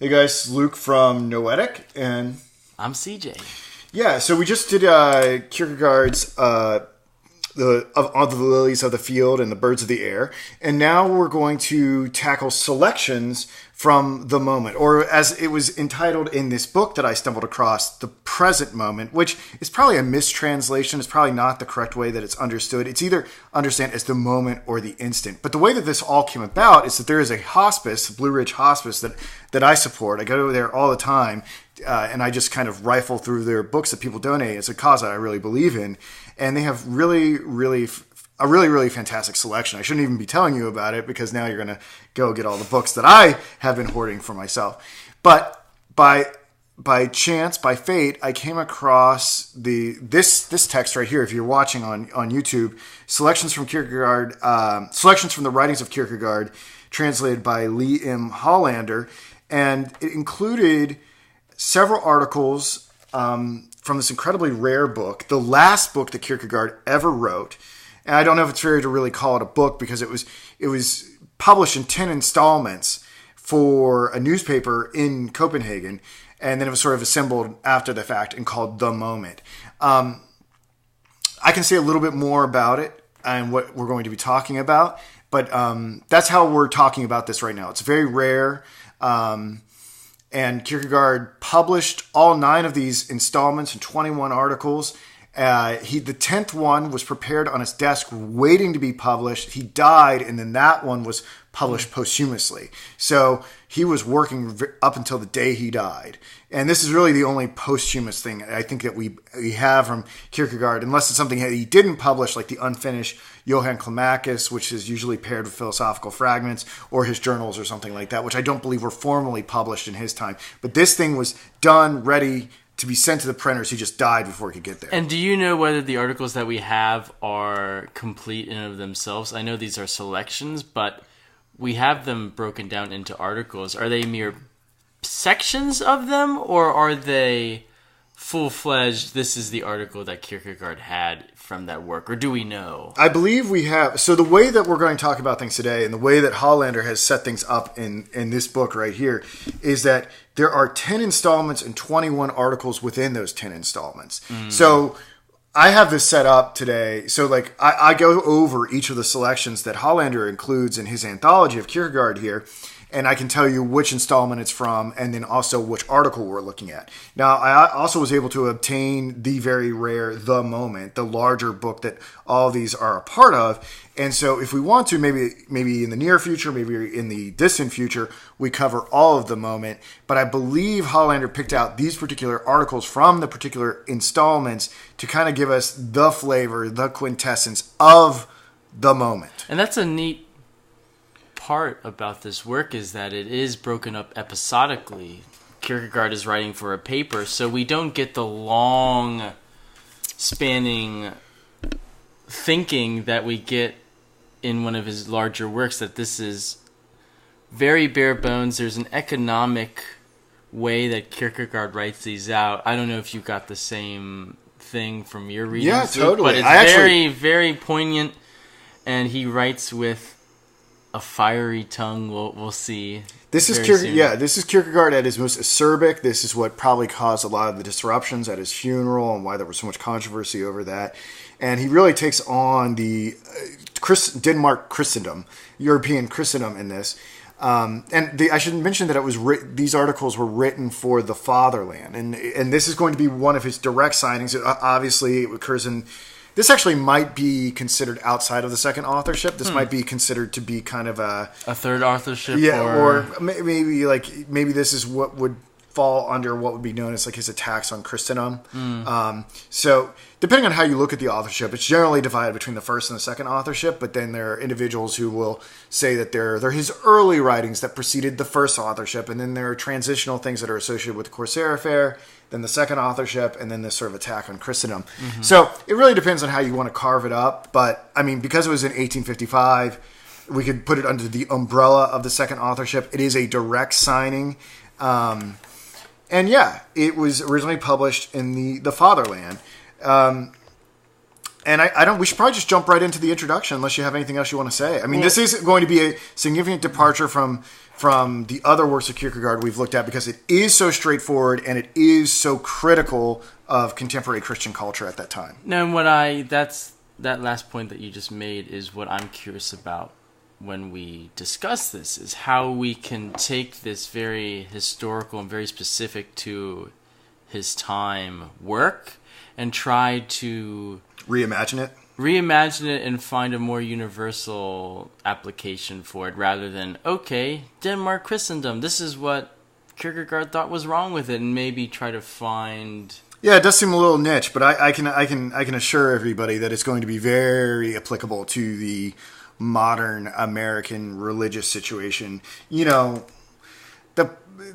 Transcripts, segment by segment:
Hey guys, Luke from Noetic, and I'm CJ. Yeah, so we just did Kierkegaard's of the lilies of the field and the birds of the air, and now we're going to tackle selections from the moment, or as it was entitled in this book that I stumbled across, the present moment, which is probably a mistranslation. It's probably not the correct way that it's understood. It's either understand as the moment or the instant. But the way that this all came about is that there is a hospice, Blue Ridge Hospice, that I support. I go there all the time, and I just kind of rifle through their books that people donate. It's a cause that I really believe in, and they have really fantastic selection. I shouldn't even be telling you about it because now you're going to go get all the books that I have been hoarding for myself. But by chance, by fate, I came across this text right here. If you're watching on YouTube, selections from Kierkegaard, selections from the writings of Kierkegaard, translated by Lee M. Hollander, and it included several articles from this incredibly rare book, the last book that Kierkegaard ever wrote. And I don't know if it's fair to really call it a book because it was published in 10 installments for a newspaper in Copenhagen, and then it was sort of assembled after the fact and called The Moment. I can say a little bit more about it and what we're going to be talking about, but that's how we're talking about this right now. It's very rare, and Kierkegaard published all 9 of these installments in 21 articles. The 10th one was prepared on his desk waiting to be published. He died, and then that one was published posthumously. So he was working up until the day he died. And this is really the only posthumous thing I think that we have from Kierkegaard, unless it's something that he didn't publish, like the unfinished Johann Climacus, which is usually paired with philosophical fragments, or his journals or something like that, which I don't believe were formally published in his time. But this thing was done, ready to be sent to the printers. He just died before he could get there. And do you know whether the articles that we have are complete in and of themselves? I know these are selections, but we have them broken down into articles. Are they mere sections of them, or are they full-fledged, this is the article that Kierkegaard had from that work, or do we know? I believe we have. So the way that we're going to talk about things today, and the way that Hollander has set things up in this book right here, is that there are 10 installments and 21 articles within those 10 installments. So I have this set up today. So like I go over each of the selections that Hollander includes in his anthology of Kierkegaard here, and I can tell you which installment it's from, and then also which article we're looking at. Now, I also was able to obtain the very rare The Moment, the larger book that all of these are a part of. And so if we want to, maybe in the near future, maybe in the distant future, we cover all of The Moment. But I believe Hollander picked out these particular articles from the particular installments to kind of give us the flavor, the quintessence of The Moment. And that's a neat part about this work, is that it is broken up episodically. Kierkegaard is writing for a paper, so we don't get the long spanning thinking that we get in one of his larger works, that this is very bare bones. There's an economic way that Kierkegaard writes these out. I don't know if you got the same thing from your readings. Yeah, totally. But it's very poignant, and he writes with a fiery tongue. We'll see. This is Kierkegaard at his most acerbic. This is what probably caused a lot of the disruptions at his funeral and why there was so much controversy over that. And he really takes on the Denmark Christendom, European Christendom in this. I should mention that these articles were written for the fatherland, and this is going to be one of his direct signings. Obviously, it occurs in. This actually might be considered outside of the second authorship. This might be considered to be kind of a third authorship. Yeah, or maybe this is what would fall under what would be known as like his attacks on Christendom. So depending on how you look at the authorship, it's generally divided between the first and the second authorship. But then there are individuals who will say that they're his early writings that preceded the first authorship, and then there are transitional things that are associated with the Corsair affair, then the second authorship, and then this sort of attack on Christendom. So it really depends on how you want to carve it up. But I mean, because it was in 1855, we could put it under the umbrella of the second authorship. It is a direct signing. And yeah, it was originally published in the fatherland. And I don't. We should probably just jump right into the introduction, unless you have anything else you want to say. I mean, this is going to be a significant departure from the other works of Kierkegaard we've looked at, because it is so straightforward and it is so critical of contemporary Christian culture at that time. No, that last point that you just made is what I'm curious about when we discuss this, is how we can take this very historical and very specific to his time work and try to reimagine it and find a more universal application for it, rather than, okay, Denmark Christendom, this is what Kierkegaard thought was wrong with it, and maybe try to find... Yeah, it does seem a little niche, but I can assure everybody that it's going to be very applicable to the modern American religious situation. You know,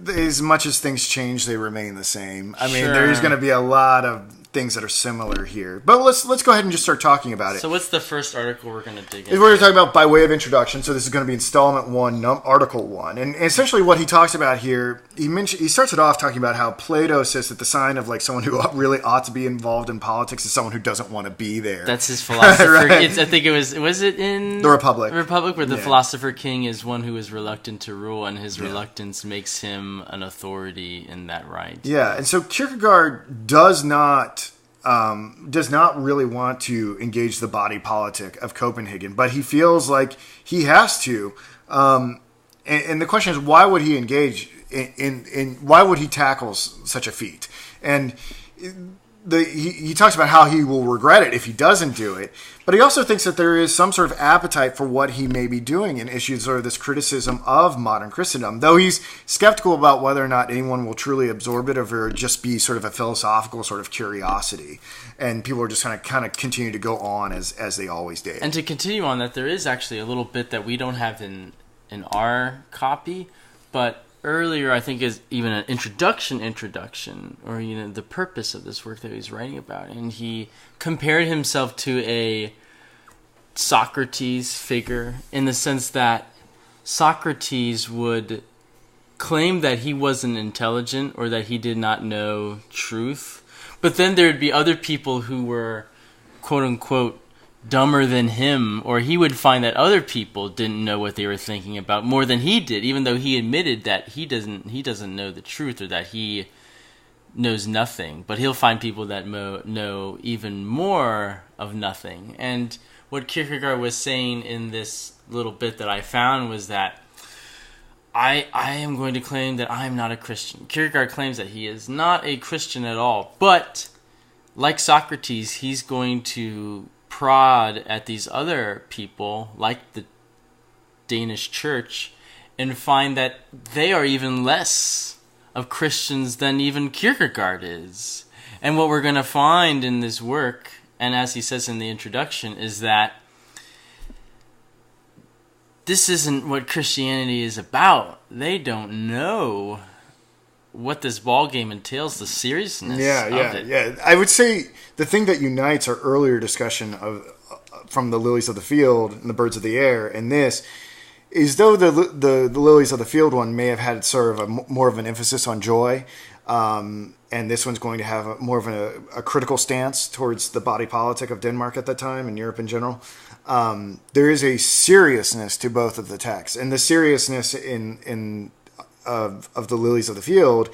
as much as things change, they remain the same. I mean, there's going to be a lot of things that are similar here. But let's go ahead and just start talking about it. So what's the first article we're going to dig into? We're going to talk about by way of introduction. So this is going to be installment 1, article 1. And essentially what he talks about here, he starts it off talking about how Plato says that the sign of like someone who really ought to be involved in politics is someone who doesn't want to be there. That's his philosopher. Right? I think was it in The Republic? The Republic, where the philosopher king is one who is reluctant to rule, and his reluctance makes him an authority in that right. Yeah, and so Kierkegaard does not really want to engage the body politic of Copenhagen, but he feels like he has to. And the question is, why would he engage in why would he tackle such a feat? And he talks about how he will regret it if he doesn't do it, but he also thinks that there is some sort of appetite for what he may be doing in issues or this criticism of modern Christendom, though he's skeptical about whether or not anyone will truly absorb it, or if it would just be sort of a philosophical sort of curiosity, and people are just going to kind of continue to go on as they always did. And to continue on that, there is actually a little bit that we don't have in our copy, but earlier, I think, is even an introduction, or the purpose of this work that he's writing about, and he compared himself to a Socrates figure, in the sense that Socrates would claim that he wasn't intelligent or that he did not know truth, but then there would be other people who were, quote unquote, dumber than him, or he would find that other people didn't know what they were thinking about more than he did, even though he admitted that he doesn't know the truth, or that he knows nothing. But he'll find people that know even more of nothing. And what Kierkegaard was saying in this little bit that I found was that I am going to claim that I am not a Christian. Kierkegaard claims that he is not a Christian at all, but like Socrates, he's going to prod at these other people, like the Danish church, and find that they are even less of Christians than even Kierkegaard is. And what we're going to find in this work, and as he says in the introduction, is that this isn't what Christianity is about. They don't know what this ballgame entails, the seriousness of it. Yeah. I would say the thing that unites our earlier discussion from the lilies of the field and the birds of the air and this is, though the lilies of the field one may have had sort of more of an emphasis on joy, and this one's going to have more of a critical stance towards the body politic of Denmark at that time and Europe in general. There is a seriousness to both of the texts, and the seriousness of the lilies of the field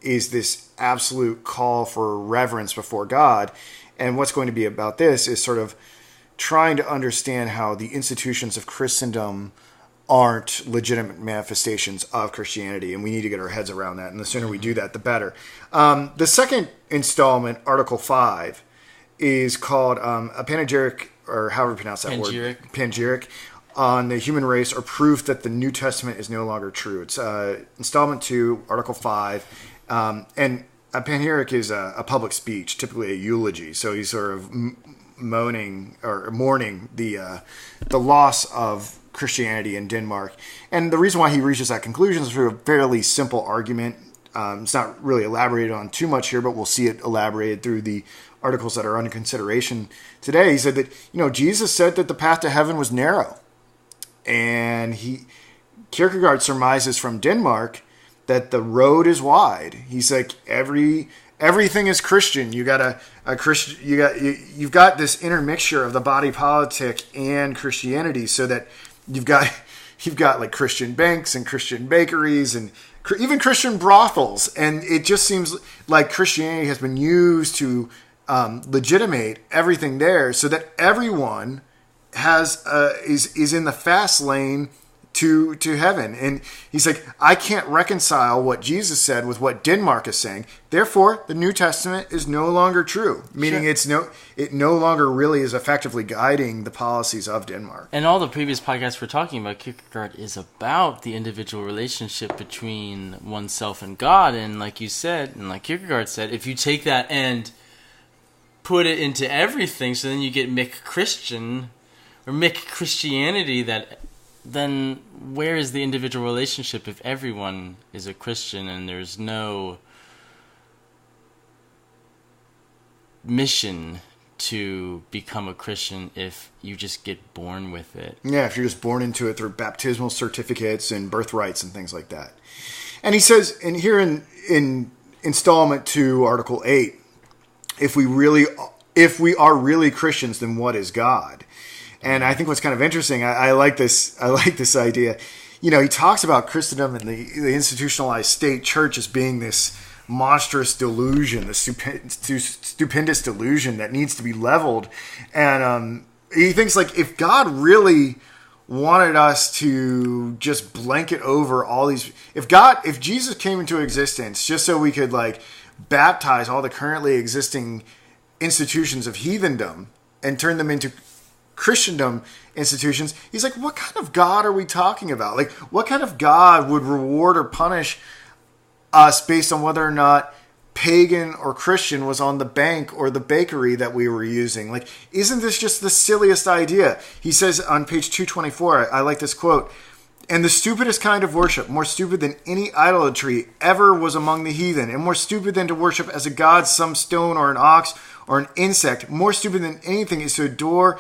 is this absolute call for reverence before God. And what's going to be about this is sort of trying to understand how the institutions of Christendom aren't legitimate manifestations of Christianity, and we need to get our heads around that, and the sooner we do that, the better. The second installment, Article 5, is called a panegyric, or however you pronounce that word. Panegyric. On the human race, or proof that the New Testament is no longer true. It's installment 2, Article 5, and a panegyric is a public speech, typically a eulogy. So he's sort of mourning the loss of Christianity in Denmark. And the reason why he reaches that conclusion is through a fairly simple argument. It's not really elaborated on too much here, but we'll see it elaborated through the articles that are under consideration today. He said that, Jesus said that the path to heaven was narrow. And Kierkegaard surmises from Denmark that the road is wide. He's like, every everything is Christian. You got a Christian. You've got this intermixture of the body politic and Christianity, so that you've got like Christian banks and Christian bakeries and even Christian brothels, and it just seems like Christianity has been used to legitimate everything there, so that everyone is in the fast lane to heaven. And he's like, I can't reconcile what Jesus said with what Denmark is saying. Therefore, the New Testament is no longer true, meaning it no longer really is effectively guiding the policies of Denmark. And all the previous podcasts we're talking about, Kierkegaard is about the individual relationship between oneself and God. And like you said, and like Kierkegaard said, if you take that and put it into everything, so then you get Mick-Christian or Mick-Christianity, then where is the individual relationship if everyone is a Christian and there's no mission to become a Christian if you just get born with it? Yeah, if you're just born into it through baptismal certificates and birthrights and things like that. And he says, and here in installment 2, Article 8, if we are really Christians, then what is God? And I think what's kind of interesting, I like this idea. He talks about Christendom and the institutionalized state church as being this monstrous delusion, this stupendous delusion that needs to be leveled. And he thinks, like, if God really wanted us to just blanket over all these, if Jesus came into existence just so we could, like, baptize all the currently existing institutions of heathendom and turn them into Christendom institutions, he's like, what kind of God are we talking about? Like, what kind of God would reward or punish us based on whether or not pagan or Christian was on the bank or the bakery that we were using? Like, isn't this just the silliest idea? He says on page 224, I like this quote, and the stupidest kind of worship, more stupid than any idolatry ever was among the heathen, and more stupid than to worship as a god some stone or an ox or an insect, more stupid than anything is to adore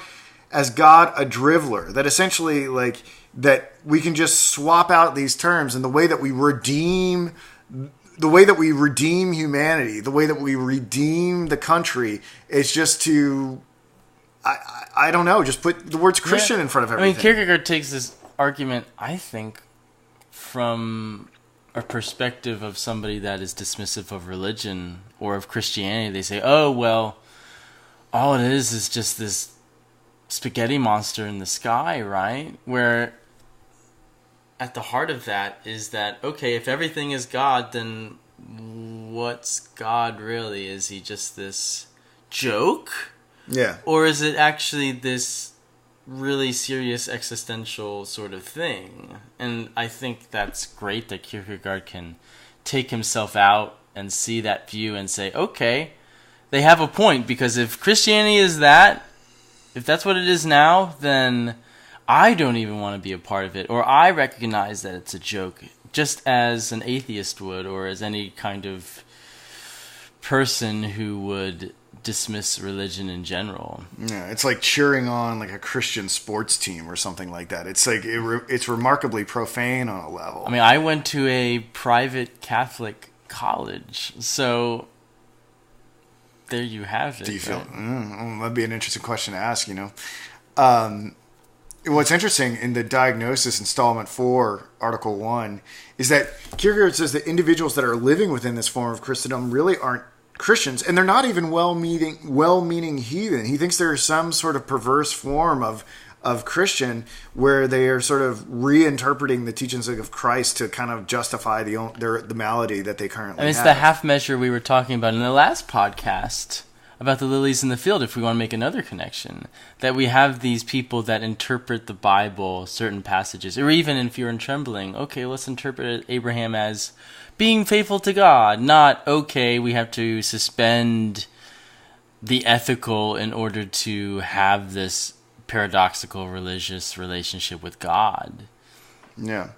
as God a driveler. That essentially, like, that we can just swap out these terms, and the way that we redeem humanity, the way that we redeem the country is just to, I don't know, just put the words Christian in front of everything. I mean, Kierkegaard takes this argument, I think, from a perspective of somebody that is dismissive of religion or of Christianity. They say, oh, well, all it is just this spaghetti monster in the sky, right? Where at the heart of that is that, okay, if everything is God, then what's God really? Is he just this joke? Yeah. Or is it actually this really serious existential sort of thing? And I think that's great that Kierkegaard can take himself out and see that view and say, okay, they have a point, because if Christianity is that, if that's what it is now, then I don't even want to be a part of it, or I recognize that it's a joke, just as an atheist would, or as any kind of person who would dismiss religion in general. Yeah, it's like cheering on like a Christian sports team or something like that. It's like it's remarkably profane on a level. I mean, I went to a private Catholic college, so there you have it. Do you feel that'd be an interesting question to ask? What's interesting in the Diagnosis, Installment 4, Article 1, is that Kierkegaard says that individuals that are living within this form of Christendom really aren't Christians, and they're not even well-meaning heathen. He thinks there is some sort of perverse form of Christian where they are sort of reinterpreting the teachings of Christ to kind of justify the malady that they currently have. It's the half measure we were talking about in the last podcast about the lilies in the field, if we want to make another connection, that we have these people that interpret the Bible, certain passages, or even in Fear and Trembling, okay, let's interpret Abraham as being faithful to God, not, okay, we have to suspend the ethical in order to have this paradoxical religious relationship with God. Yeah.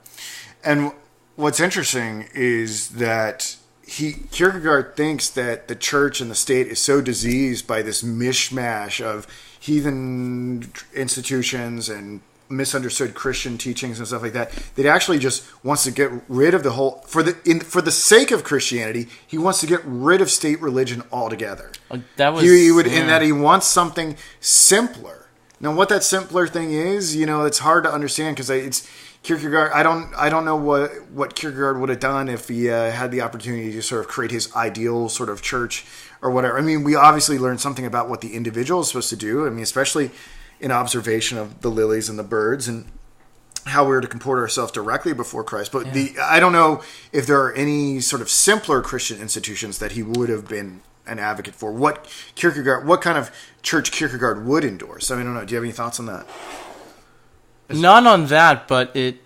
And what's interesting is that Kierkegaard thinks that the church and the state is so diseased by this mishmash of heathen institutions and misunderstood Christian teachings and stuff like that. That he actually just wants to get rid of the whole for the sake of Christianity. He wants to get rid of state religion altogether. That was in that he wants something simpler. Now, what that simpler thing is, it's hard to understand because it's Kierkegaard. I don't know what Kierkegaard would have done if he had the opportunity to sort of create his ideal sort of church or whatever. I mean, we obviously learned something about what the individual is supposed to do. I mean, especially in observation of the lilies and the birds and how we're to comport ourselves directly before Christ. But I don't know if there are any sort of simpler Christian institutions that he would have been an advocate for. What kind of church Kierkegaard would endorse? I mean, I don't know. Do you have any thoughts on that? Not on that, but it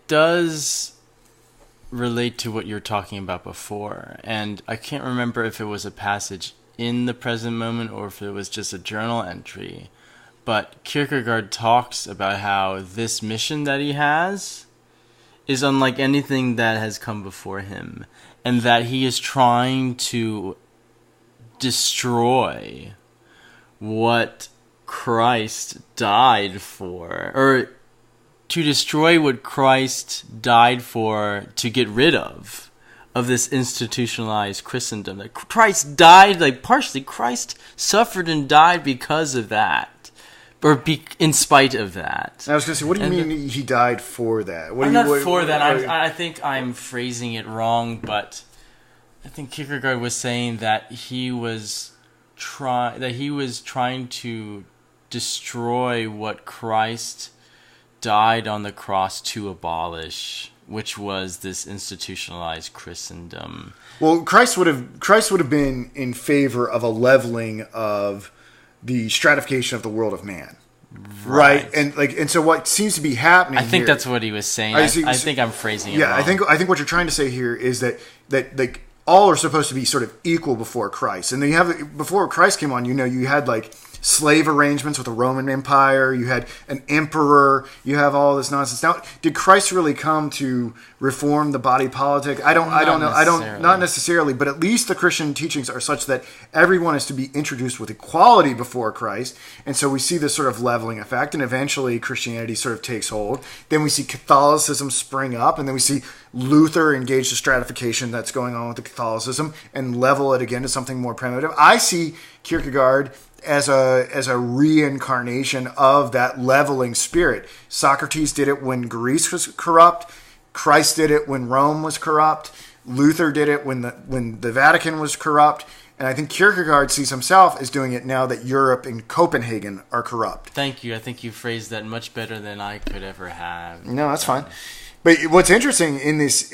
does relate to what you were talking about before. And I can't remember if it was a passage in the present moment or if it was just a journal entry. But Kierkegaard talks about how this mission that he has is unlike anything that has come before him, and that he is trying to destroy what Christ died for, or to destroy what Christ died for to get rid of this institutionalized Christendom. That Christ died, partially Christ suffered and died because of that. Or in spite of that. I was going to say, what do you mean he died for that? I think I'm phrasing it wrong, but I think Kierkegaard was saying that he was trying to destroy what Christ died on the cross to abolish, which was this institutionalized Christendom. Well, Christ would have been in favor of a leveling of the stratification of the world of man, right? And so what seems to be happening? I think that's what he was saying. I think I'm phrasing it wrong. I think what you're trying to say here is that all are supposed to be sort of equal before Christ, and then you have before Christ came on. You had slave arrangements with the Roman Empire. You had an emperor. You have all this nonsense. Now, did Christ really come to reform the body politic? I don't know. Not necessarily, but at least the Christian teachings are such that everyone is to be introduced with equality before Christ. And so we see this sort of leveling effect, and eventually Christianity sort of takes hold. Then we see Catholicism spring up, and then we see Luther engage the stratification that's going on with the Catholicism and level it again to something more primitive. I see Kierkegaard as a reincarnation of that leveling spirit. Socrates did it when Greece was corrupt. Christ did it when Rome was corrupt. Luther did it when the Vatican was corrupt. And I think Kierkegaard sees himself as doing it now that Europe and Copenhagen are corrupt. Thank you. I think you phrased that much better than I could ever have. No, that's fine. But what's interesting in this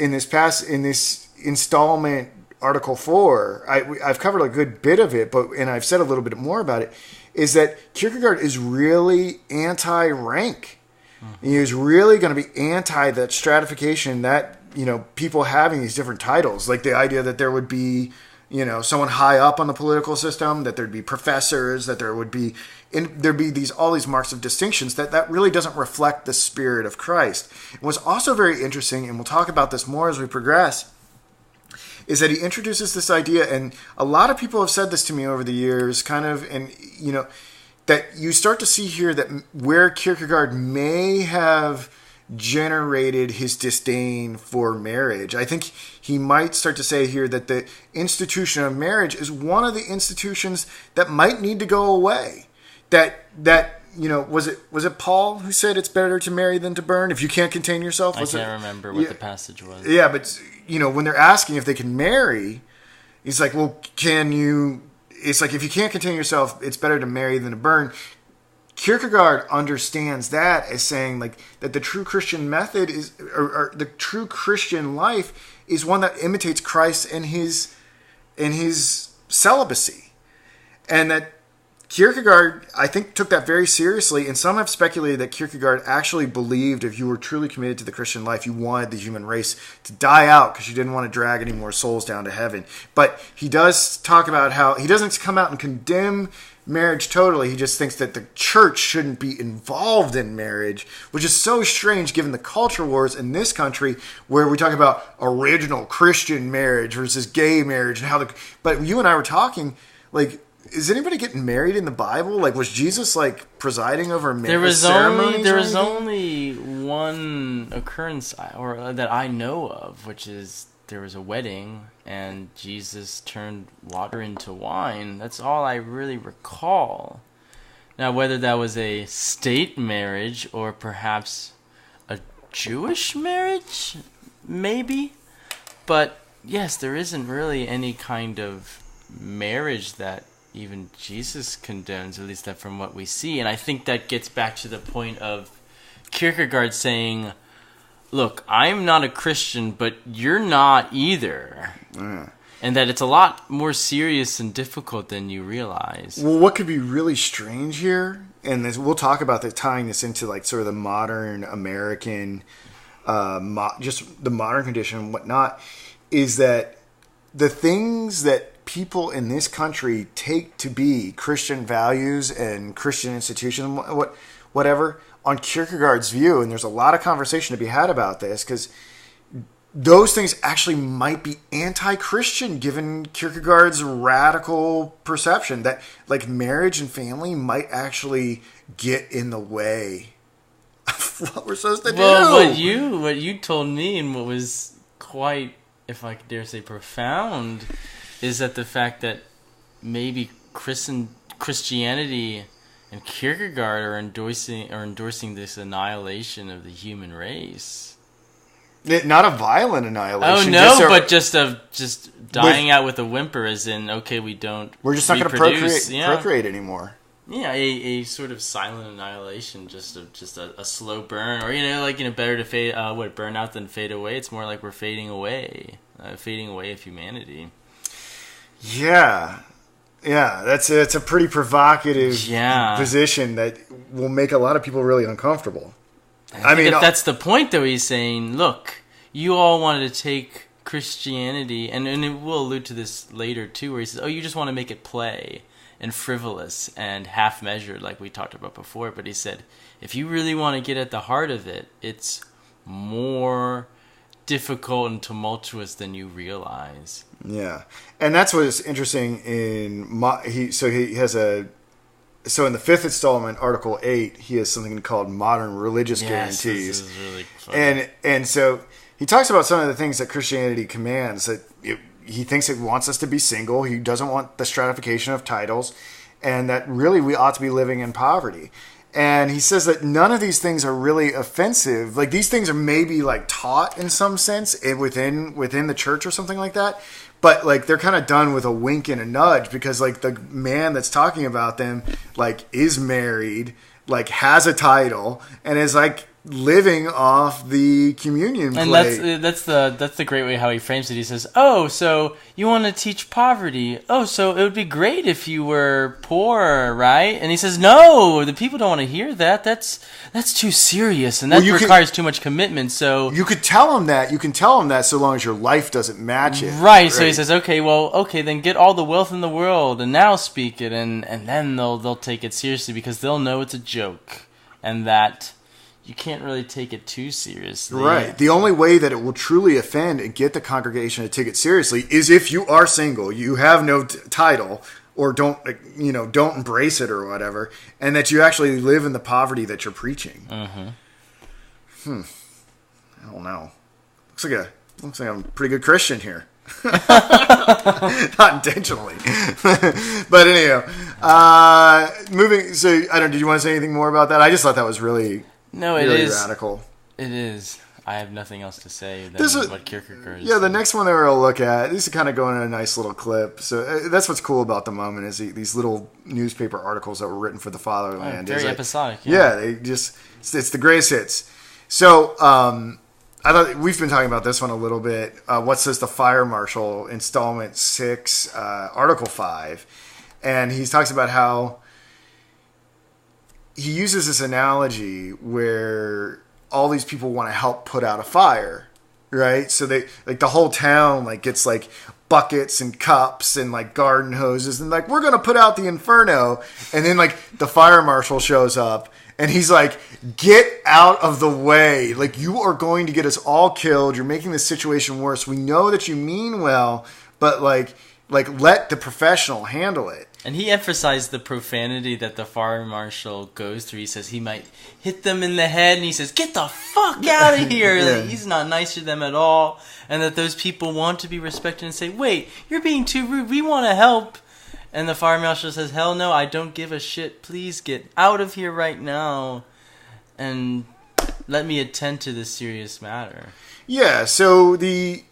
installment, Article 4, I've covered a good bit of it, and I've said a little bit more about it, is that Kierkegaard is really anti-rank. Mm-hmm. He is really going to be anti that stratification, that people having these different titles, like the idea that there would be someone high up on the political system, that there'd be professors, that there'd be all these marks of distinctions, that really doesn't reflect the spirit of Christ. And what's also very interesting, and we'll talk about this more as we progress, is that he introduces this idea, and a lot of people have said this to me over the years, that you start to see here that where Kierkegaard may have generated his disdain for marriage. I think he might start to say here that the institution of marriage is one of the institutions that might need to go away. That was it Paul who said it's better to marry than to burn if you can't contain yourself? I can't remember what the passage was. Yeah, but when they're asking if they can marry, he's like, well, can you? It's like, if you can't contain yourself, it's better to marry than to burn. Kierkegaard understands that as saying that the true Christian method is, or the true Christian life is one that imitates Christ and his celibacy, and that Kierkegaard, I think, took that very seriously, and some have speculated that Kierkegaard actually believed if you were truly committed to the Christian life, you wanted the human race to die out because you didn't want to drag any more souls down to heaven. But he does talk about how he doesn't come out and condemn marriage totally. He just thinks that the church shouldn't be involved in marriage, which is so strange given the culture wars in this country where we talk about original Christian marriage versus gay marriage and but you and I were talking, is anybody getting married in the Bible? Like, was Jesus like presiding over marriage ceremonies? There was anything? only one occurrence that I know of, which is there was a wedding and Jesus turned water into wine. That's all I really recall. Now, whether that was a state marriage or perhaps a Jewish marriage, maybe. But yes, there isn't really any kind of marriage that even Jesus condemns, at least that from what we see. And I think that gets back to the point of Kierkegaard saying, look, I'm not a Christian, but you're not either. And that it's a lot more serious and difficult than you realize. Well, what could be really strange here, and we'll talk about tying this into like sort of the modern American, just the modern condition and whatnot, is that the things that people in this country take to be Christian values and Christian institutions, whatever, on Kierkegaard's view, and there's a lot of conversation to be had about this, because those things actually might be anti-Christian given Kierkegaard's radical perception that like marriage and family might actually get in the way of what we're supposed to do. Well, what you told me, and what was quite, if I dare say, profound, is that the fact that maybe Christianity and Kierkegaard are endorsing this annihilation of the human race. Not a violent annihilation. Oh no, but just dying out with a whimper, as in, okay, we're just not going to procreate anymore. Yeah, a sort of silent annihilation, just a slow burn, or better to fade, burn out than fade away. It's more like we're fading away of humanity. Yeah, that's a pretty provocative position that will make a lot of people really uncomfortable. I mean, if that's the point, though, he's saying, look, you all wanted to take Christianity, and we'll allude to this later, too, where he says, oh, you just want to make it play and frivolous and half-measured, like we talked about before. But he said, if you really want to get at the heart of it, it's more difficult and tumultuous than you realize. Yeah. And that's what is interesting So in the fifth installment, Article 8, he has something called modern religious guarantees. This is really fun. And so he talks about some of the things that Christianity commands. That he thinks it wants us to be single. He doesn't want the stratification of titles. And that really we ought to be living in poverty. And he says that none of these things are really offensive. Like, these things are maybe like taught in some sense within the church or something like that. But like they're kind of done with a wink and a nudge, because like the man that's talking about them like is married, like has a title, and is like living off the communion plate. And that's the great way how he frames it. He says, "Oh, so you want to teach poverty? Oh, so it would be great if you were poor, right?" And he says, "No, the people don't want to hear that. That's too serious, and that requires too much commitment." So you could tell him that. You can tell him that so long as your life doesn't match it. Right. So he says, "Okay, then get all the wealth in the world and now speak it, and then they'll take it seriously, because they'll know it's a joke, and that you can't really take it too seriously." Right. The only way that it will truly offend and get the congregation to take it seriously is if you are single, you have no title, or don't embrace it or whatever, and that you actually live in the poverty that you're preaching. Mm-hmm. I don't know. Looks like I'm a pretty good Christian here. Not intentionally. But anyhow, moving. So I don't. Did you want to say anything more about that? I just thought that was really. No, really radical. It is. I have nothing else to say than what Kierkegaard is. Yeah, the next one that we're going to look at, these are kind of going in a nice little clip. So that's what's cool about the moment, is these little newspaper articles that were written for the fatherland. Very episodic. Yeah, it's the greatest hits. So I thought we've been talking about this one a little bit. What Says the Fire Marshal, Installment 6, Article 5. And he talks about how he uses this analogy where all these people want to help put out a fire, right? So they like the whole town like gets like buckets and cups and like garden hoses and like, we're going to put out the inferno. And then like the fire marshal shows up and he's like, get out of the way. Like, you are going to get us all killed. You're making this situation worse. We know that you mean well, but like let the professional handle it. And he emphasized the profanity that the fire marshal goes through. He says he might hit them in the head, and he says, "Get the fuck out of here!" Yeah. He's not nice to them at all, and that those people want to be respected and say, "Wait, you're being too rude. We want to help." And the fire marshal says, "Hell no, I don't give a shit. Please get out of here right now, and let me attend to this serious matter." Yeah. So the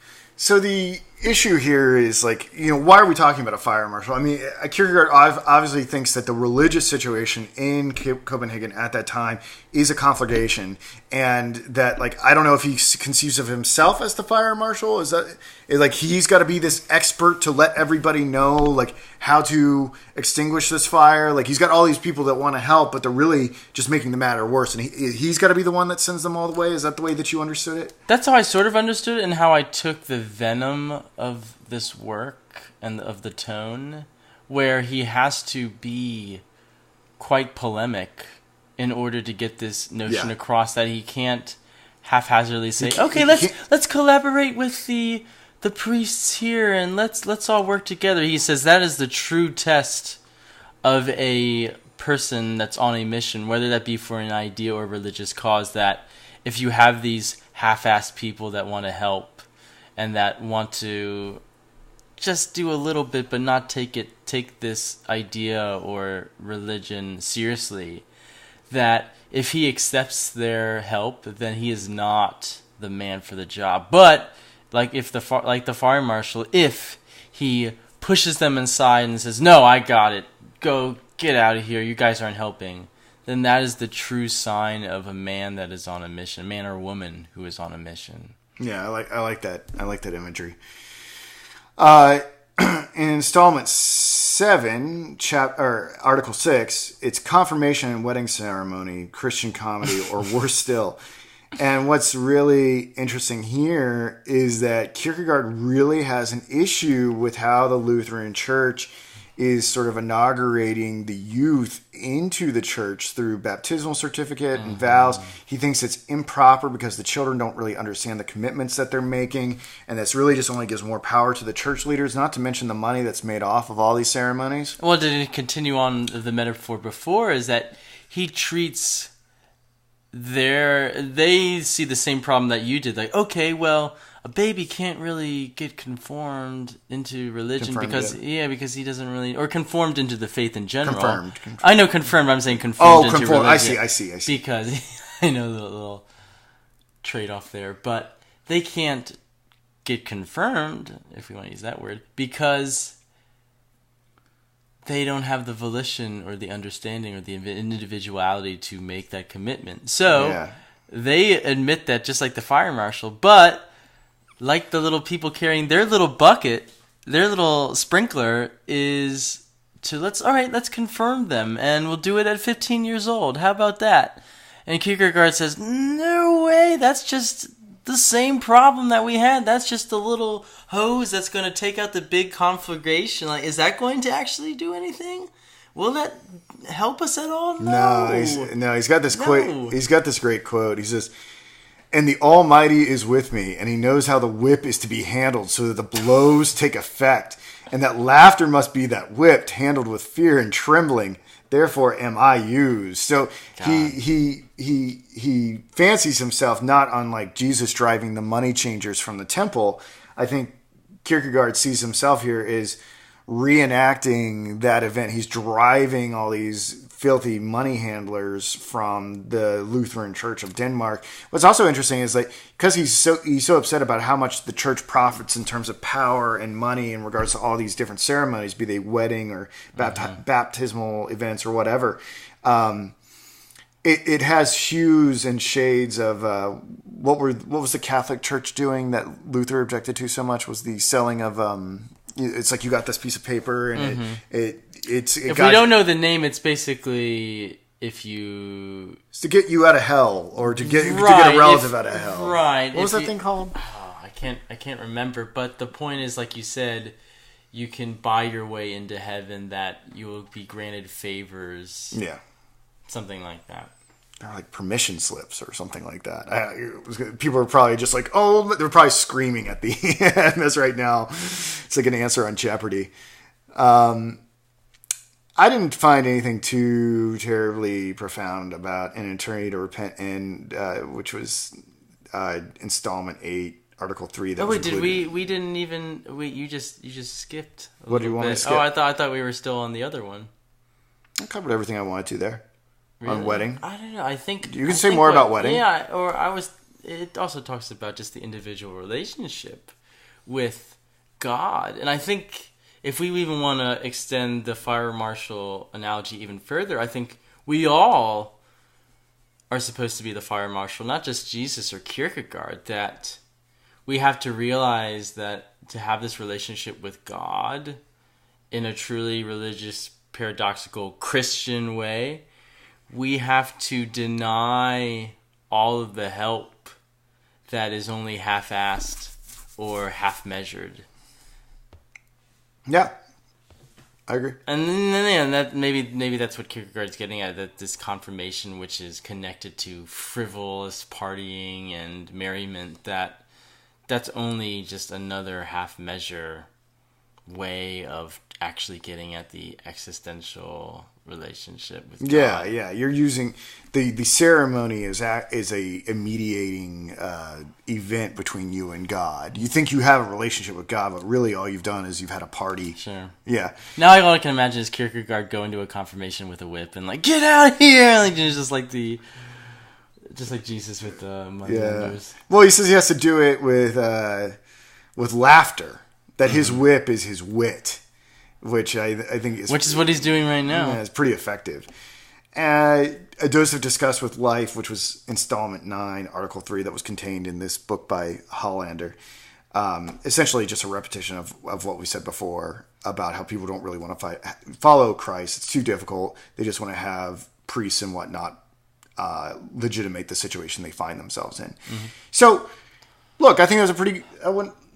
issue here is like, why are we talking about a fire marshal? I mean, Kierkegaard obviously thinks that the religious situation in Copenhagen at that time is a conflagration, and that, like, I don't know if he conceives of himself as the fire marshal. Is that like he's got to be this expert to let everybody know like how to extinguish this fire? Like, he's got all these people that want to help, but they're really just making the matter worse, and he's got to be the one that sends them all the way. Is that the way that you understood it? That's how I sort of understood it, and how I took the venom of this work and of the tone, where he has to be quite polemic in order to get this notion across, that he can't haphazardly say, "Okay, let's collaborate with the priests here, and let's all work together." He says that is the true test of a person that's on a mission, whether that be for an idea or religious cause, that if you have these half-assed people that want to help and that want to just do a little bit but not take this idea or religion seriously, that if he accepts their help, then he is not the man for the job. But like the fire marshal, if he pushes them inside and says, "No, I got it. Go get out of here. You guys aren't helping," then that is the true sign of a man that is on a mission, man or woman who is on a mission. Yeah, I like that. I like that imagery. In installment 7, Article 6, it's confirmation and wedding ceremony, Christian comedy, or worse still. And what's really interesting here is that Kierkegaard really has an issue with how the Lutheran Church is sort of inaugurating the youth into the church through baptismal certificate and vows. He thinks it's improper because the children don't really understand the commitments that they're making, and this really just only gives more power to the church leaders, not to mention the money that's made off of all these ceremonies. Well, to continue on the metaphor before, is that he treats they see the same problem that you did. Like, okay, well, a baby can't really get conformed into religion because he doesn't really, or conformed into the faith in general. Confirmed. I know confirmed. I'm saying conformed into religion. I see. Because I know the little trade-off there, but they can't get confirmed, if we want to use that word, because they don't have the volition or the understanding or the individuality to make that commitment. So they admit that, just like the fire marshal, but like the little people carrying their little bucket, their little sprinkler is to let's confirm them, and we'll do it at 15 years old. How about that? And Kierkegaard says, no way, that's just the same problem that we had. That's just a little hose that's going to take out the big conflagration. Like, is that going to actually do anything? Will that help us at all? No. He's got this quote. He's got this great quote. He says, "And the Almighty is with me, and he knows how the whip is to be handled so that the blows take effect, and that laughter must be that whipped, handled with fear and trembling. Therefore am I used." So he fancies himself not unlike Jesus driving the money changers from the temple. I think Kierkegaard sees himself here as reenacting that event. He's driving all these filthy money handlers from the Lutheran Church of Denmark. What's also interesting is like, because he's so upset about how much the church profits in terms of power and money in regards to all ththese different ceremonies, be they wedding or baptismal events or whatever. It has hues and shades of what was the Catholic Church doing that Luther objected to so much, was the selling of it's like you got this piece of paper and if we don't know the name, it's basically it's to get you out of hell, or to get a relative out of hell. Right. What was that thing called? Oh, I can't remember. But the point is, like you said, you can buy your way into heaven, that you will be granted favors. Yeah. Something like that. They're like permission slips or something like that. People are probably just like, they're probably screaming at the end this right now. It's like an answer on Jeopardy. I didn't find anything too terribly profound about an eternity to repent, and which was installment 8. Article 3. That wait, did we didn't even you just skipped what do you want me to skip? Oh, I thought we were still on the other one. I covered everything I wanted to there. Really? On wedding. I don't know. I think you can say more about wedding. Yeah, or it also talks about just the individual relationship with God. And I think if we even want to extend the fire marshal analogy even further, I think we all are supposed to be the fire marshal, not just Jesus or Kierkegaard, that we have to realize that to have this relationship with God in a truly religious, paradoxical Christian way, we have to deny all of the help that is only half-assed or half-measured. Yeah, I agree. And then that maybe that's what Kierkegaard's getting at, that this confirmation, which is connected to frivolous partying and merriment, that's only just another half-measure way of actually getting at the existential relationship with God. Yeah. You're using the ceremony is a mediating event between you and God. You think you have a relationship with God, but really all you've done is you've had a party. Sure. Yeah. Now all I can imagine is Kierkegaard going to a confirmation with a whip and like, get out of here! Like just like Jesus with the money numbers. Well, he says he has to do it with laughter. That his whip is his wit, which I think is... Which is what he's doing right now. Yeah, it's pretty effective. A Dose of Disgust with Life, which was installment 9, article 3, that was contained in this book by Hollander. Essentially just a repetition of what we said before about how people don't really want to follow Christ. It's too difficult. They just want to have priests and whatnot legitimate the situation they find themselves in. Mm-hmm. So, look, I think it was a pretty...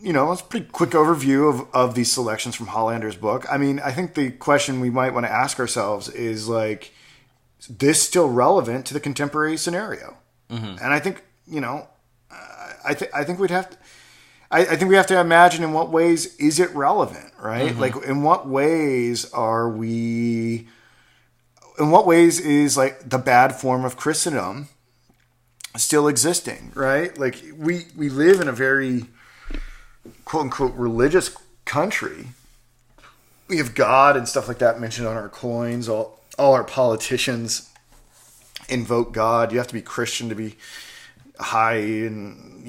it's a pretty quick overview of these selections from Hollander's book. I mean, I think the question we might want to ask ourselves is, like, is this still relevant to the contemporary scenario? Mm-hmm. And I think, I think we'd have to... I think we have to imagine in what ways is it relevant, right? Mm-hmm. Like, in what ways is, like, the bad form of Christendom still existing, right? Like, we live in a very... quote-unquote religious country. We have God and stuff like that mentioned on our coins. All our politicians invoke God. You have to be Christian to be high in,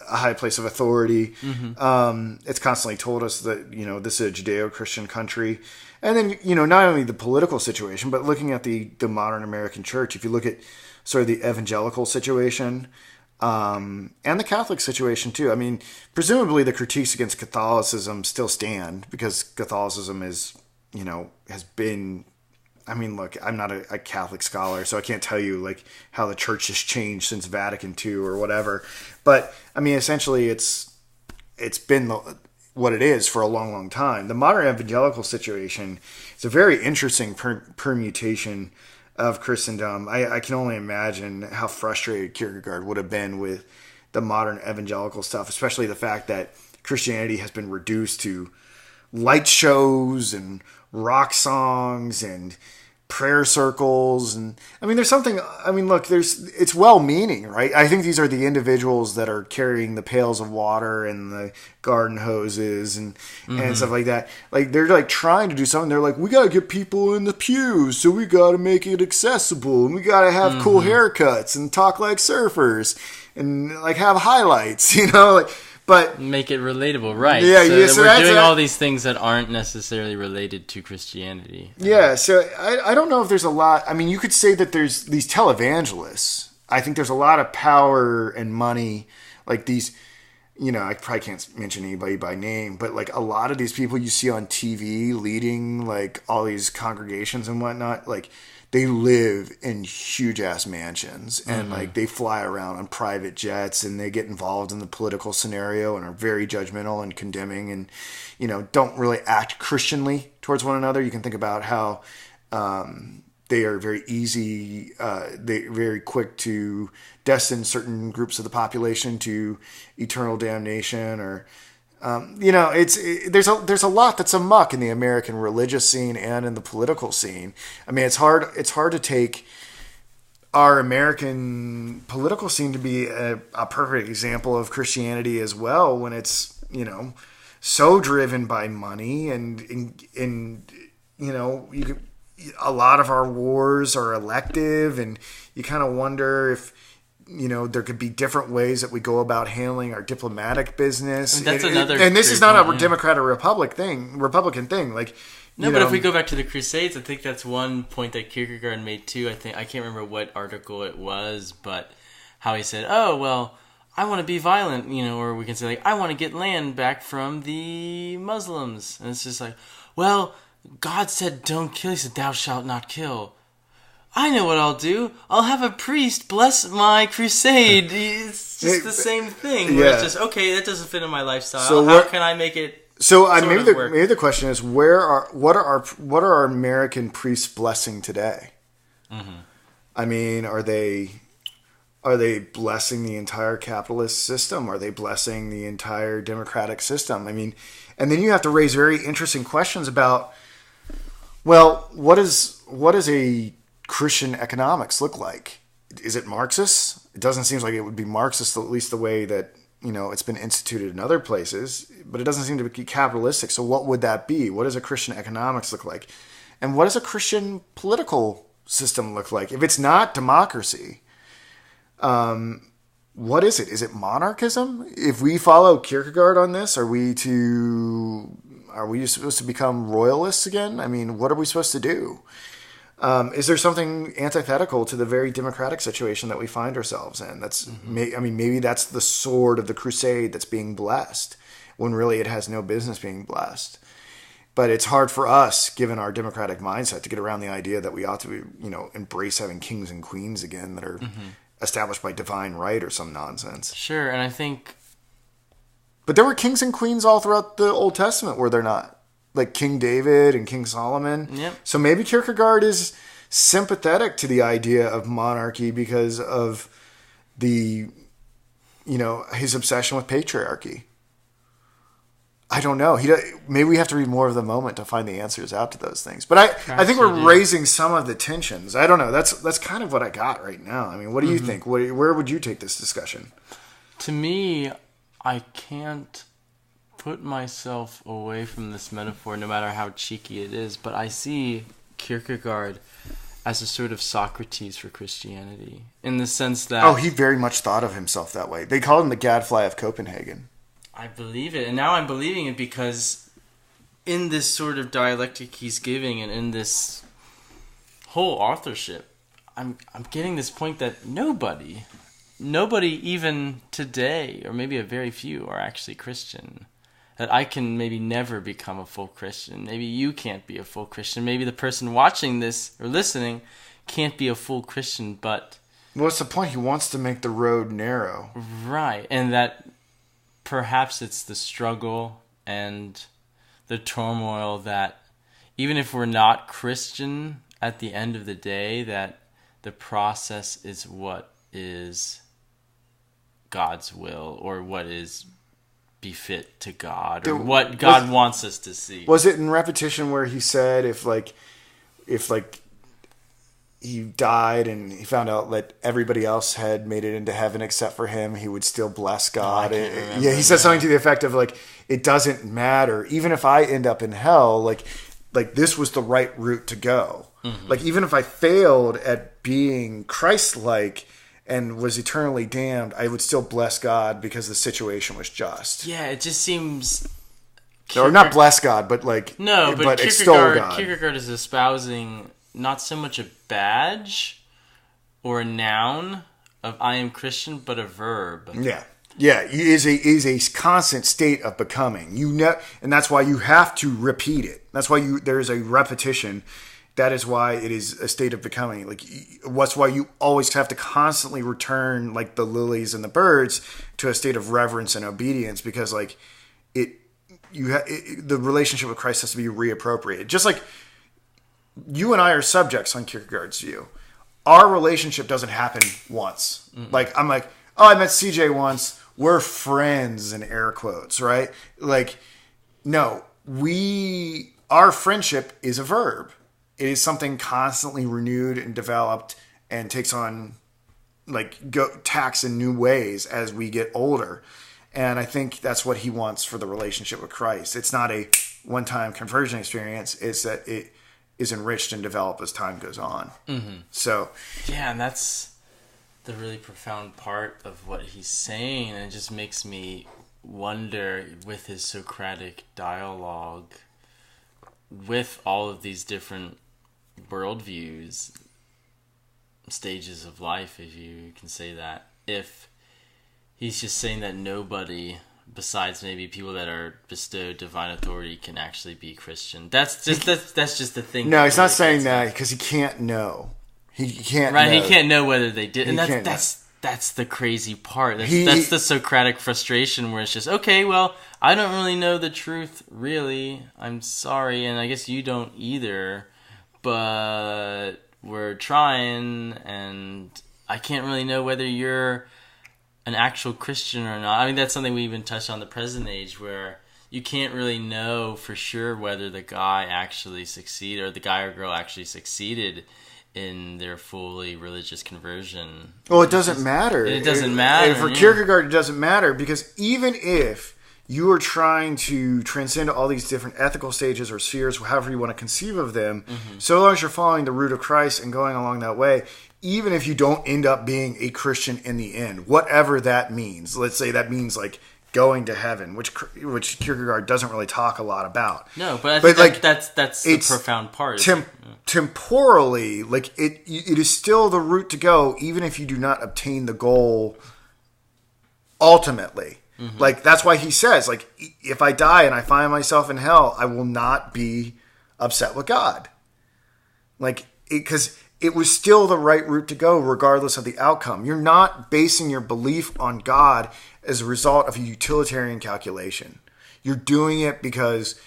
a high place of authority. Mm-hmm. It's constantly told us that, this is a Judeo-Christian country. And then, not only the political situation, but looking at the modern American church, if you look at sort of the evangelical situation, and the Catholic situation too. I mean, presumably the critiques against Catholicism still stand because Catholicism is, has been. I mean, look, I'm not a Catholic scholar, so I can't tell you like how the church has changed since Vatican II or whatever. But I mean, essentially, it's been what it is for a long, long time. The modern evangelical situation is a very interesting permutation of Christendom. I can only imagine how frustrated Kierkegaard would have been with the modern evangelical stuff, especially the fact that Christianity has been reduced to light shows and rock songs and prayer circles. And I mean, there's something, look, it's well-meaning, right? I think these are the individuals that are carrying the pails of water and the garden hoses and stuff like that. Like, they're like trying to do something. They're like, we got to get people in the pews, so we got to make it accessible, and we got to have cool haircuts and talk like surfers and like have highlights, but make it relatable, right? Yeah, so we're doing all these things that aren't necessarily related to Christianity. Yeah, so I don't know if there's a lot. I mean, you could say that there's these televangelists. I think there's a lot of power and money, like these. I probably can't mention anybody by name, but like a lot of these people you see on TV leading like all these congregations and whatnot, like they live in huge ass mansions and like they fly around on private jets and they get involved in the political scenario and are very judgmental and condemning and, don't really act Christianly towards one another. You can think about how, they are very easy, they're very quick to destine certain groups of the population to eternal damnation or There's a lot that's amok in the American religious scene and in the political scene. I mean, it's hard to take our American political scene to be a perfect example of Christianity as well, when it's, so driven by money and a lot of our wars are elective, and you kind of wonder if there could be different ways that we go about handling our diplomatic business. And that's another. And this is not a Democrat or Republican thing. Like, no, but if we go back to the Crusades, I think that's one point that Kierkegaard made too. I can't remember what article it was, but how he said, "Oh well, I want to be violent," or we can say like, "I want to get land back from the Muslims," and it's just like, well, God said, "Don't kill." He said, "Thou shalt not kill." I know what I'll do. I'll have a priest bless my crusade. It's just the same thing. Where it's just, okay, that doesn't fit in my lifestyle. So how can I make it? So maybe the question is, what are our American priests blessing today? Mm-hmm. I mean, are they blessing the entire capitalist system? Are they blessing the entire democratic system? I mean, and then you have to raise very interesting questions about, well, what is a Christian economics look like? Is it Marxist? It doesn't seem like it would be Marxist, at least the way that it's been instituted in other places, but it doesn't seem to be capitalistic. So what would that be? What does a Christian economics look like? And what does a Christian political system look like? If it's not democracy, what is it? Is it monarchism? If we follow Kierkegaard on this, are we supposed to become royalists again? I mean, what are we supposed to do? Is there something antithetical to the very democratic situation that we find ourselves in? That's, maybe that's the sword of the crusade that's being blessed, when really it has no business being blessed. But it's hard for us, given our democratic mindset, to get around the idea that we ought to, embrace having kings and queens again that are established by divine right or some nonsense. Sure, and I think... But there were kings and queens all throughout the Old Testament, were there not? Like King David and King Solomon. Yep. So maybe Kierkegaard is sympathetic to the idea of monarchy because of his obsession with patriarchy. I don't know. Maybe we have to read more of The Moment to find the answers out to those things. But I think we're raising some of the tensions. I don't know. That's kind of what I got right now. I mean, what do you think? Where would you take this discussion? To me, I can't put myself away from this metaphor, no matter how cheeky it is, but I see Kierkegaard as a sort of Socrates for Christianity, in the sense that... Oh, he very much thought of himself that way. They called him the gadfly of Copenhagen. I believe it, and now I'm believing it because in this sort of dialectic he's giving, and in this whole authorship, I'm getting this point that nobody even today, or maybe a very few, are actually Christian. That I can maybe never become a full Christian. Maybe you can't be a full Christian. Maybe the person watching this or listening can't be a full Christian, but... What's the point? He wants to make the road narrow. Right, and that perhaps it's the struggle and the turmoil that even if we're not Christian at the end of the day, that the process is what is God's will, or what is befit to God, or what God wants us to see. Was it in Repetition where he said if he died and he found out that everybody else had made it into heaven except for him, he would still bless God? He said something to the effect of like, it doesn't matter, even if I end up in hell, like this was the right route to go. Mm-hmm. Like, even if I failed at being Christ-like and was eternally damned, I would still bless God because the situation was just. Yeah, it just seems... Or not bless God, but like... No, but extol God. Kierkegaard is espousing not so much a badge or a noun of I am Christian, but a verb. Yeah. Yeah, it is a constant state of becoming. And that's why you have to repeat it. That's why there is a repetition. That is why it is a state of becoming. Like, what's why you always have to constantly return, like the lilies and the birds, to a state of reverence and obedience, because like the relationship with Christ has to be reappropriated. Just like you and I are subjects on Kierkegaard's view. Our relationship doesn't happen once. Mm-mm. Like, I'm like, oh, I met CJ once. we're friends in air quotes, right? Like, no, our friendship is a verb. It is something constantly renewed and developed and takes on tacks in new ways as we get older. And I think that's what he wants for the relationship with Christ. It's not a one-time conversion experience. It's that it is enriched and developed as time goes on. Mm-hmm. So, yeah, and that's the really profound part of what he's saying. And it just makes me wonder, with his Socratic dialogue, with all of these different worldviews, stages of life, if you can say that, if he's just saying that nobody besides maybe people that are bestowed divine authority can actually be Christian. That's just the thing. No, he's not saying that because he can't know. He can't right. know. He can't know whether they did, and that's the crazy part. That's the Socratic frustration, where it's just, okay, well, I don't really know the truth, really. I'm sorry, and I guess you don't either, but we're trying, and I can't really know whether you're an actual Christian or not. I mean, that's something we even touched on the present age, where you can't really know for sure whether the guy actually succeeded, or the guy or girl actually succeeded in their fully religious conversion. Well, it doesn't matter. It doesn't matter. For Kierkegaard, it doesn't matter, because even if you are trying to transcend all these different ethical stages or spheres, however you want to conceive of them, so long as you're following the root of Christ and going along that way, even if you don't end up being a Christian in the end, whatever that means, let's say that means like going to heaven, which Kierkegaard doesn't really talk a lot about. No, but I think that's the profound part. Temporally, like it is still the route to go, even if you do not obtain the goal ultimately. Mm-hmm. Like, that's why he says, like, if I die and I find myself in hell, I will not be upset with God. Like, because it was still the right route to go regardless of the outcome. You're not basing your belief on God as a result of a utilitarian calculation. You're doing it because,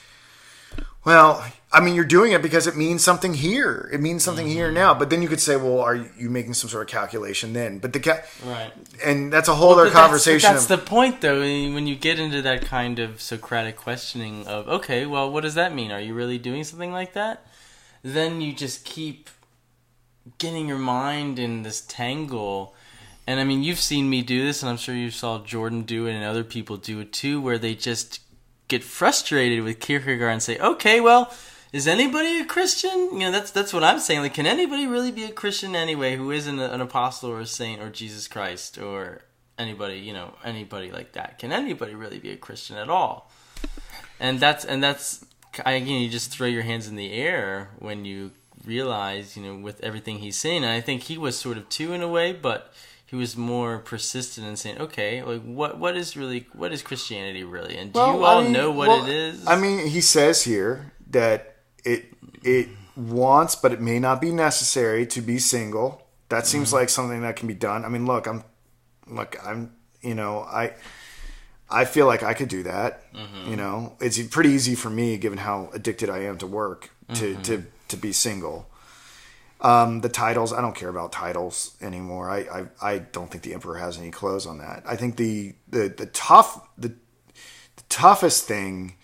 well, I mean, you're doing it because it means something here. It means something here now. But then you could say, well, are you making some sort of calculation then? But right. And that's a whole other conversation. That's the point, though. When you get into that kind of Socratic questioning of, okay, well, what does that mean? Are you really doing something like that? Then you just keep getting your mind in this tangle. And I mean, you've seen me do this, and I'm sure you saw Jordan do it and other people do it too, where they just get frustrated with Kierkegaard and say, okay, well, is anybody a Christian? You know, that's what I'm saying. Like, can anybody really be a Christian anyway who isn't an apostle or a saint or Jesus Christ or anybody like that? Can anybody really be a Christian at all? And that's again, you just throw your hands in the air when you realize, with everything he's saying. And I think he was sort of too, in a way, but he was more persistent in saying, okay, like what is Christianity really? And do you all know what it is? I mean, he says here that it wants, but it may not be necessary to be single. That seems like something that can be done. I mean, I feel like I could do that. It's pretty easy for me, given how addicted I am to work, to be single. The titles, I don't care about titles anymore. I don't think the emperor has any clothes on that. I think the toughest thing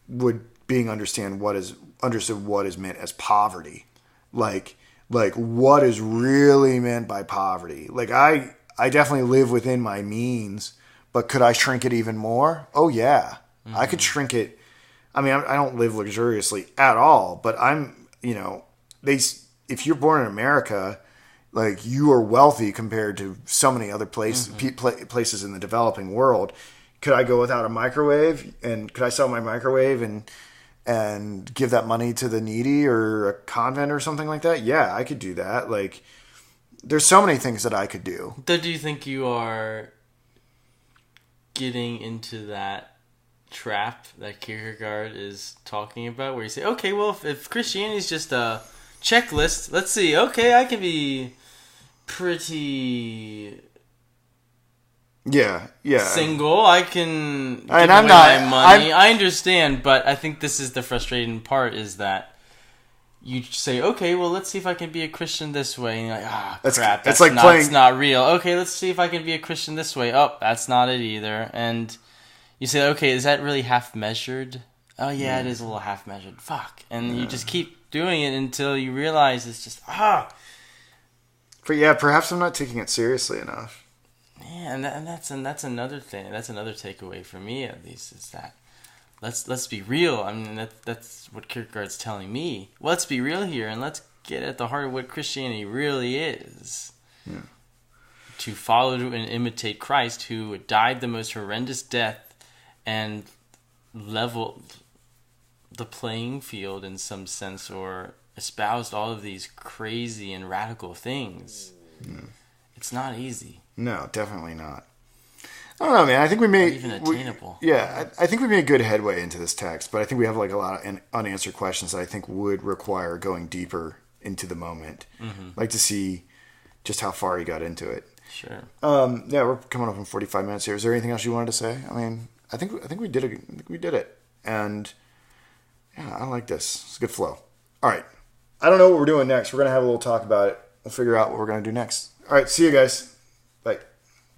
would being understood what is meant as poverty. Like what is really meant by poverty. Like, I definitely live within my means, but could I shrink it even more? Oh yeah. I could shrink it. I mean, I don't live luxuriously at all, but if you're born in America, like, you are wealthy compared to so many other places in the developing world. Could I go without a microwave, and could I sell my microwave and give that money to the needy or a convent or something like that? Yeah, I could do that. Like, there's so many things that I could do. So do you think you are getting into that trap that Kierkegaard is talking about, where you say, okay, well, if Christianity is just a checklist, let's see, okay, I can be pretty single, I can give away my money. I understand, but I think this is the frustrating part, is that you say, okay, well, let's see if I can be a Christian this way. And you're like, crap, it's like playing... It's not real. Okay, let's see if I can be a Christian this way. Oh, that's not it either. And you say, okay, is that really half measured? Oh, yeah, it is a little half measured. Fuck. And you just keep doing it until you realize it's just, But yeah, perhaps I'm not taking it seriously enough. Yeah, and that's another thing. That's another takeaway for me, at least, is that let's be real. I mean, that's what Kierkegaard's telling me. Let's be real here, and let's get at the heart of what Christianity really is. Yeah. To follow and imitate Christ, who died the most horrendous death and leveled the playing field in some sense, or espoused all of these crazy and radical things. Yeah. It's not easy. No, definitely not. I don't know, man. I think we made... Not even attainable. I think we made good headway into this text, but I think we have like a lot of unanswered questions that I think would require going deeper into the moment. Mm-hmm. Like to see just how far he got into it. Sure. Yeah, we're coming up on 45 minutes here. Is there anything else you wanted to say? I mean, I think we did it. I think we did it. And yeah, I like this. It's a good flow. All right. I don't know what we're doing next. We're going to have a little talk about it. We'll figure out what we're going to do next. All right. See you guys.